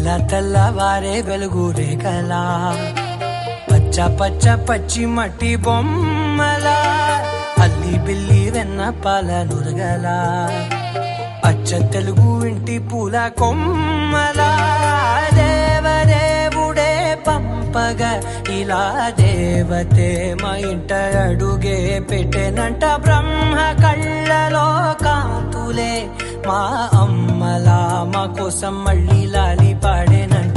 తెల్లవారే వెలుగు రేఖలా పచ్చ పచ్చ పచ్చి మట్టి బొమ్మలా అల్లి బిల్లి వెన్న పాల నురగలా అచ్చ తెలుగు ఇంటి పూల కొమ్మలా దేవదేవుడే పంపగా ఇలా దేవతే మా ఇంట అడుగే పెట్టెనంట బ్రహ్మ కళ్ళలో కాంతులే మా అమ్మలా మా కోసం మళ్ళీ లాలి పాడేనంట